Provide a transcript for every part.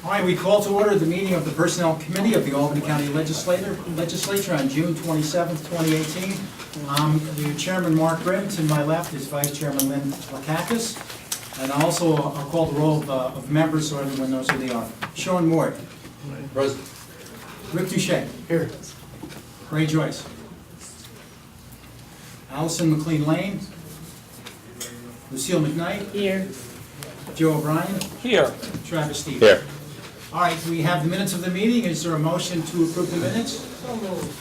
All right, we call to order the meeting of the Personnel Committee of the Albany County Legislature on June 27th, 2018. The Chairman, Mark Grimm. To my left is Vice Chairman Lynn Lakakis. And also, I'll call the roll of members so everyone knows who they are. Sean Ward. Present. Rick Duchesne. Here. Ray Joyce. Allison McLean Lane. Lucille McKnight. Here. Joe O'Brien. Here. Travis Stevens. Here. All right, we have the minutes of the meeting. Is there a motion to approve the minutes?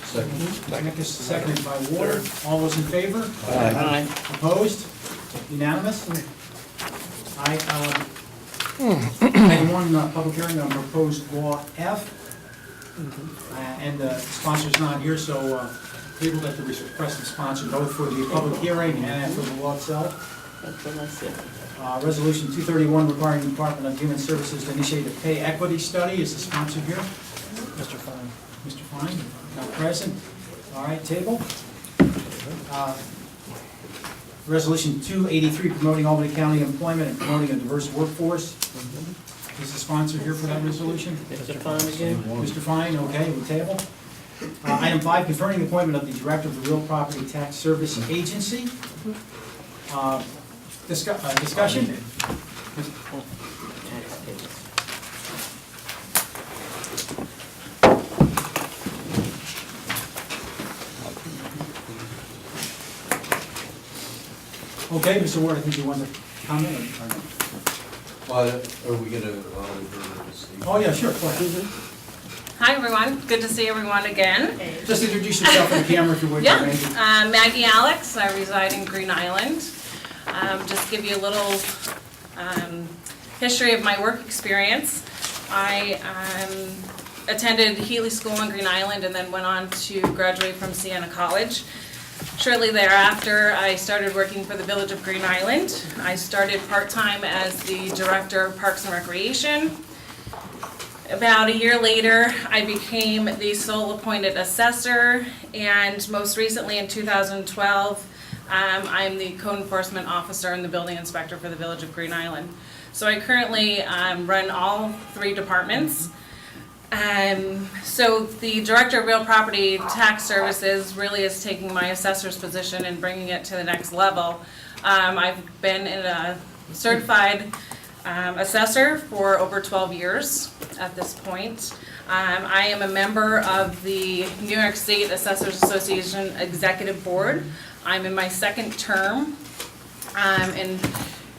Second. Seconded by Ward. All those in favor? Aye. Opposed? Unanimous? Item 1, public hearing on proposed law F. And the sponsor's not here, so table at the request of sponsor, both for the public hearing and for the law itself. That's what I said. Resolution 231 requiring the Department of Human Services to initiate a pay equity study. Is the sponsor here? Mr. Fine. Mr. Fine, not present. All right, table. Resolution 283 promoting Albany County employment and promoting a diverse workforce. Is the sponsor here for that resolution? Mr. Fine again? Mr. Fine, okay, we table. Item 5, confirming the appointment of the Director of the Real Property Tax Service Agency. Discussion? Okay, Mr. Ward, I think you want to comment or no? Are we gonna, Oh, yeah, sure, go ahead. Hi, everyone. Good to see everyone again. Just introduce yourself on the camera if you would. Yeah, Randy. Maggie Alex. I reside in Green Island. Just give you a little history of my work experience. I attended Healy School in Green Island and then went on to graduate from Siena College. Shortly thereafter, I started working for the Village of Green Island. I started part-time as the Director of Parks and Recreation. About a year later, I became the sole appointed assessor, and most recently in 2012, I'm the code enforcement officer and the building inspector for the Village of Green Island. So I currently run all 3 departments. So the Director of Real Property Tax Services really is taking my assessor's position and bringing it to the next level. I've been a certified assessor for over 12 years at this point. I am a member of the New York State Assessors Association Executive Board. I'm in my 2nd term, and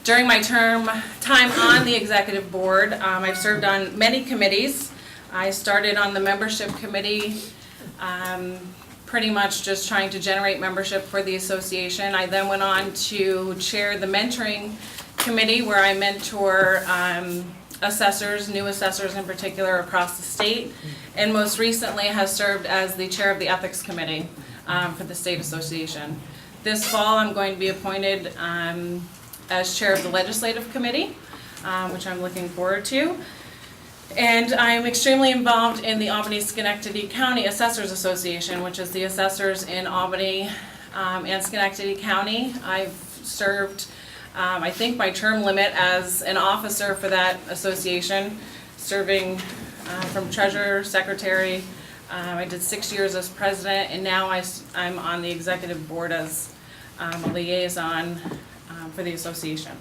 during my time on the Executive Board, I've served on many committees. I started on the membership committee, pretty much just trying to generate membership for the association. I then went on to chair the mentoring committee, where I mentor assessors, new assessors in particular, across the state, and most recently has served as the chair of the ethics committee for the state association. This fall, I'm going to be appointed as chair of the legislative committee, which I'm looking forward to. And I'm extremely involved in the Albany-Schenectady County Assessors Association, which is the assessors in Albany and Schenectady County. I've served, I think, my term limit as an officer for that association, serving from treasurer, secretary. I did 6 years as president, and now I'm on the executive board as a liaison for the association.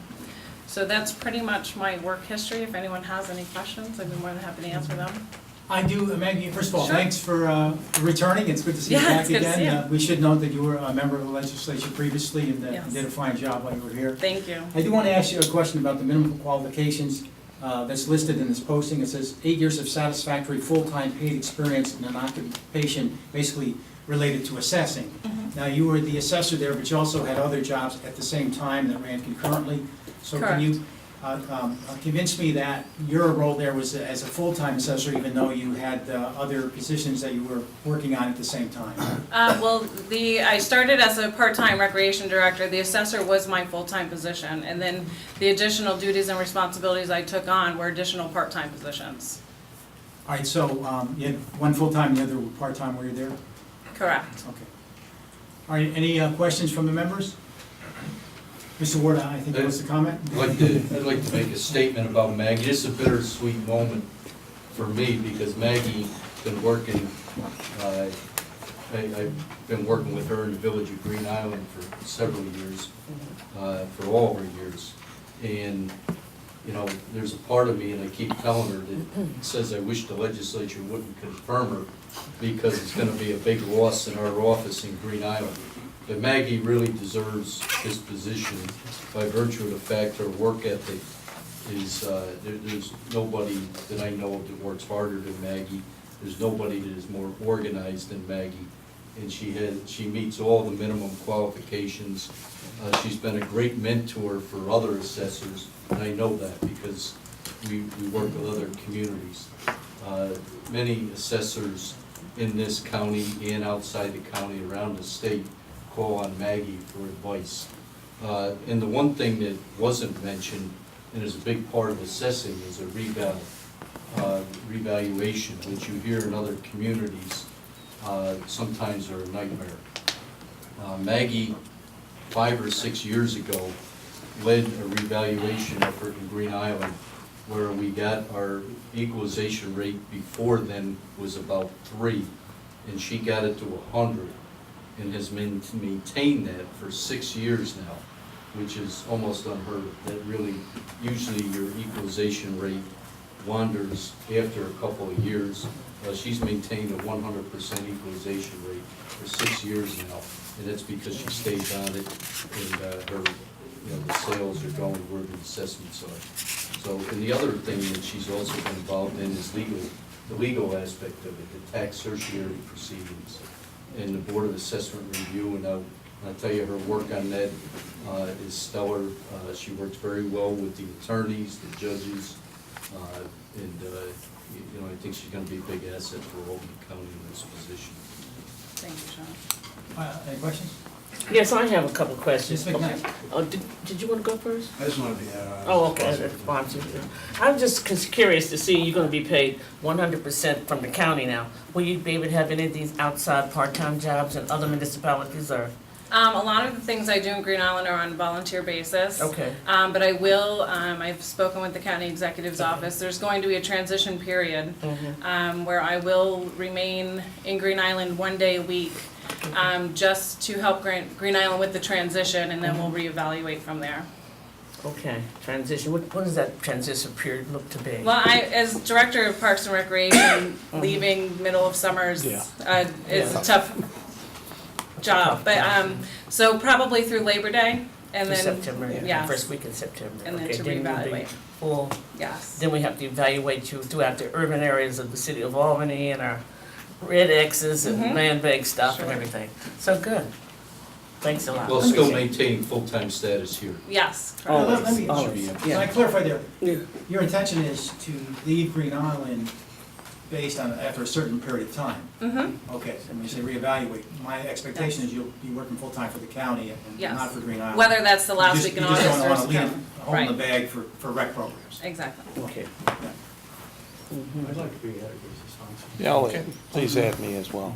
So that's pretty much my work history. If anyone has any questions, I'd be more than happy to answer them. I do, Maggie, first of all, Sure. thanks for returning. It's good to see you Yeah, back it's good to again. see you. We should note that you were a member of the legislature previously and Yes. did a fine job while you were here. Thank you. I do want to ask you a question about the minimum qualifications that's listed in this posting. It says 8 years of satisfactory full-time paid experience in an occupation basically related to assessing. Now, you were the assessor there, but you also had other jobs at the same time that ran concurrently. So can you convince me that your role there was as a full-time assessor, even though you had other positions that you were working on at the same time? Well, I started as a part-time recreation director. The assessor was my full-time position, and then the additional duties and responsibilities I took on were additional part-time positions. All right, so you had one full-time, the other part-time, were you there? Correct. Okay. All right, any questions from the members? Mr. Ward, I think there was a comment. I'd like to make a statement about Maggie. It's a bittersweet moment for me, because Maggie been working, I've been working with her in the village of Green Island for several years, for all her years. And, you know, there's a part of me, and I keep telling her that says I wish the legislature wouldn't confirm her, because it's gonna be a big loss in our office in Green Island. But Maggie really deserves this position by virtue of the fact her work ethic is, there's nobody that I know of that works harder than Maggie. There's nobody that is more organized than Maggie. And she meets all the minimum qualifications. She's been a great mentor for other assessors, and I know that because we work with other communities. Many assessors in this county and outside the county, around the state, call on Maggie for advice. And the one thing that wasn't mentioned, and is a big part of assessing, is a revaluation, which you hear in other communities sometimes are a nightmare. Maggie, 5 or 6 years ago, led a revaluation effort in Green Island where we got our equalization rate before then was about 3, and she got it to 100, and has maintained that for 6 years now, which is almost unheard of. That really, usually your equalization rate wanders after a couple of years. She's maintained a 100% equalization rate for 6 years now, and that's because she stays on it, and her, the sales are going where the assessments are. So, and the other thing that she's also been involved in is the legal aspect of it, the tax certiorari proceedings, and the Board of Assessment Review, and I'll tell you, her work on that is stellar. She works very well with the attorneys, the judges, and I think she's going to be a big asset for Albany County in this position. Thank you, Sean. Any questions? Yes, I have a couple questions. Ms. McKnight. Oh, did you want to go first? I just want to be, Oh, okay, that's fine. I'm just curious to see, you're gonna be paid 100% from the county now. Will you be able to have any of these outside part-time jobs in other municipalities, or? A lot of the things I do in Green Island are on a volunteer basis. Okay. But I will, I've spoken with the county executive's office, there's going to be a transition period where I will remain in Green Island 1 day a week, just to help Green Island with the transition, and then we'll reevaluate from there. Okay, transition, what does that transition period look to be? Well, as Director of Parks and Recreation, leaving middle of summers is a tough job, but, so probably through Labor Day, and Through then, September, yes. First week in September. And then Okay, to you'll be reevaluate. full. Yes. Then we have to evaluate you throughout the urban areas of the city of Albany and our red X's and land bank stuff and Sure. everything. So good. Thanks a lot. Well, still maintaining full-time status here. Yes. Oh. correct. Let me, Always, can I clarify there? Yeah. Your intention is to leave Green Island based on, after a certain period of time? Mm-hmm. Okay, so when you say reevaluate, my expectation is you'll be working full-time for the county and Yes. not for Green Island. Whether that's the last You week in just August don't or want to leave September. a hole in the Right. bag for rec programs. Exactly. Okay. I'd like to be added as a sponsor. Yeah, please add me as well.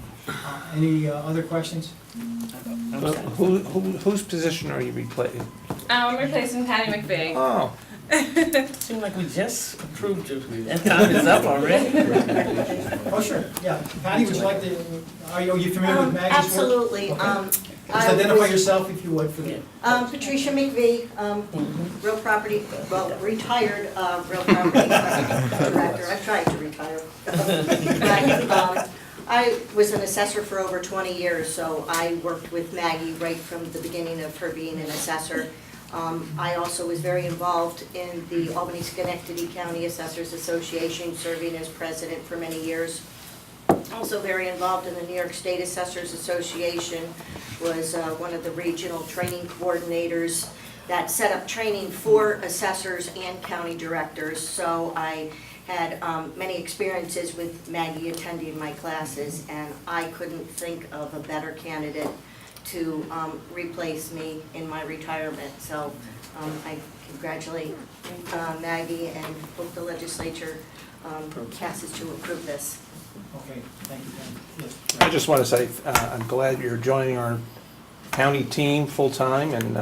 Any other questions? Whose position are you replacing? I'm replacing Patty McVeigh. Oh, Seems like we just approved you. That time is up already. Oh, sure, yeah. Patty, would you like to, are you familiar with Maggie's work? Absolutely. Okay. Just identify yourself if you would for the. Patricia McVeigh, real property, well, retired real property director. I've tried to retire. But, I was an assessor for over 20 years, so I worked with Maggie right from the beginning of her being an assessor. I also was very involved in the Albany-Schenectady County Assessors Association, serving as president for many years. Also very involved in the New York State Assessors Association, was one of the regional training coordinators that set up training for assessors and county directors. So I had many experiences with Maggie attending my classes, and I couldn't think of a better candidate to replace me in my retirement. So I congratulate Maggie and hope the legislature passes to approve this. Okay, thank you, Patty. Yes. I just want to say, I'm glad you're joining our county team full-time, and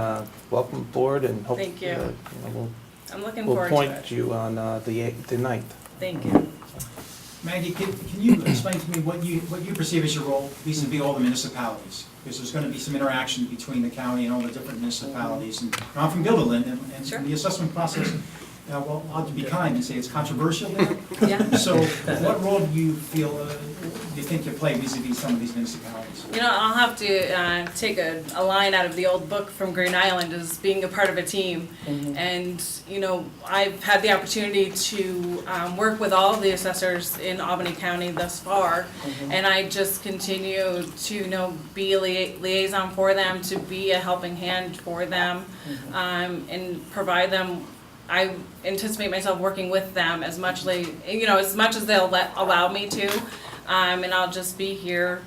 welcome aboard, and hope Thank you. we'll I'm looking We'll forward to appoint it. you on the 9th. Thank you. Maggie, can you explain to me what you perceive as your role vis-à-vis all the municipalities? Because there's gonna be some interaction between the county and all the different municipalities. And I'm from Guilderland, and Sure. the assessment process, well, I'll be kind and say it's controversial there. Yeah. So what role do you feel, do you think you play vis-à-vis some of these municipalities? You know, I'll have to take a line out of the old book from Green Island as being a part of a team. And, you know, I've had the opportunity to work with all of the assessors in Albany County thus far. And I just continue to, you know, be a liaison for them, to be a helping hand for them, and provide them. I anticipate myself working with them as much as they'll allow me to. And I'll just be here,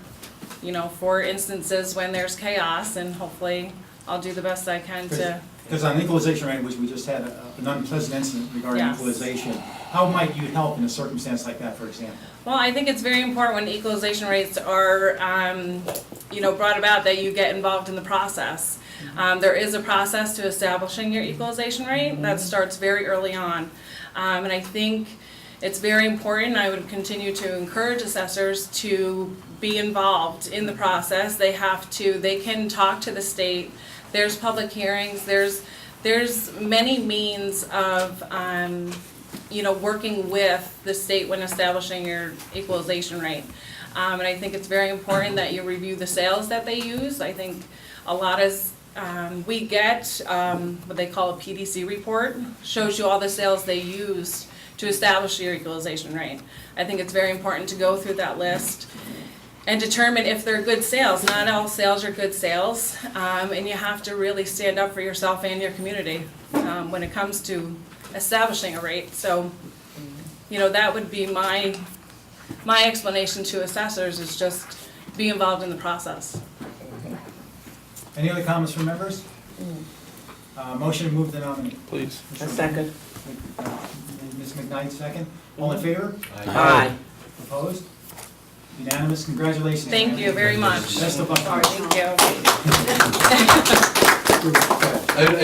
you know, for instances when there's chaos, and hopefully I'll do the best I can to. Because on equalization rate, which we just had an unpleasant incident regarding Yes. equalization, how might you help in a circumstance like that, for example? Well, I think it's very important when equalization rates are, you know, brought about, that you get involved in the process. There is a process to establishing your equalization rate that starts very early on. And I think it's very important. I would continue to encourage assessors to be involved in the process. They can talk to the state. There's public hearings. There's many means of, you know, working with the state when establishing your equalization rate. And I think it's very important that you review the sales that they use. I think a lot is, we get what they call a PDC report, shows you all the sales they used to establish your equalization rate. I think it's very important to go through that list and determine if they're good sales. Not all sales are good sales, and you have to really stand up for yourself and your community when it comes to establishing a rate. So, you know, that would be my explanation to assessors, is just be involved in the process. Any other comments from members? Motion to move the nominee. Please. A second. Ms. McKnight, second. All in favor? Aye. Opposed? Unanimous, congratulations. Thank you very much. Best of luck. Thank you.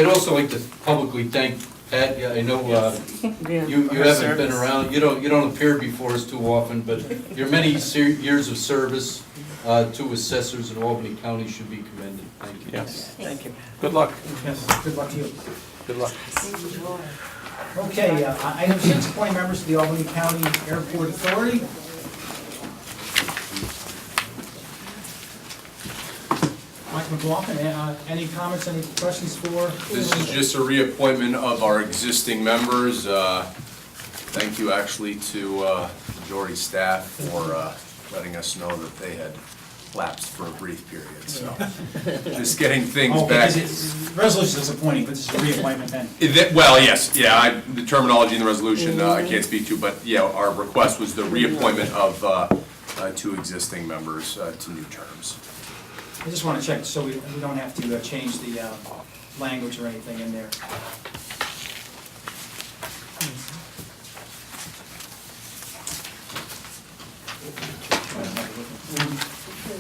I'd also like to publicly thank Pat. Yeah, I know you haven't been around, you don't appear before us too often, but your many years of service to assessors in Albany County should be commended. Thank you. Yes. Thank you. Good luck. Yes, good luck to you. Good luck. Okay, item 6, appoint members to the Albany County Airport Authority. Mike McLaughlin, any comments, any questions for? This is just a reappointment of our existing members. Thank you actually to majority staff for letting us know that they had lapsed for a brief period, so. Just getting things Okay, back. resolution is appointing, but this is a reappointment then. Well, yes, yeah, the terminology in the resolution I can't speak to, but yeah, our request was the reappointment of 2 existing members to new terms. I just want to check so we don't have to change the language or anything in there.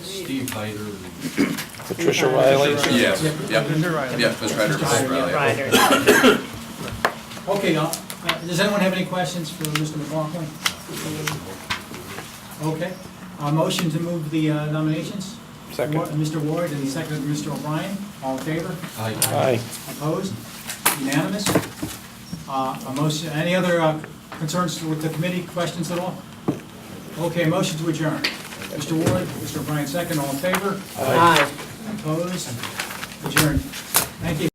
Steve Hyder. Patricia Riley. Yes, yep, Ms. Ryder, Ms. Riley. Ryder. Okay, does anyone have any questions for Mr. McLaughlin? Okay, motion to move the nominations? Second. Mr. Ward and second Mr. O'Brien, all in favor? Aye. Opposed? Unanimous? A motion, any other concerns with the committee, questions at all? Okay, motion to adjourn. Mr. Ward, Mr. O'Brien, second, all in favor? Aye. Opposed? Adjourned. Thank you.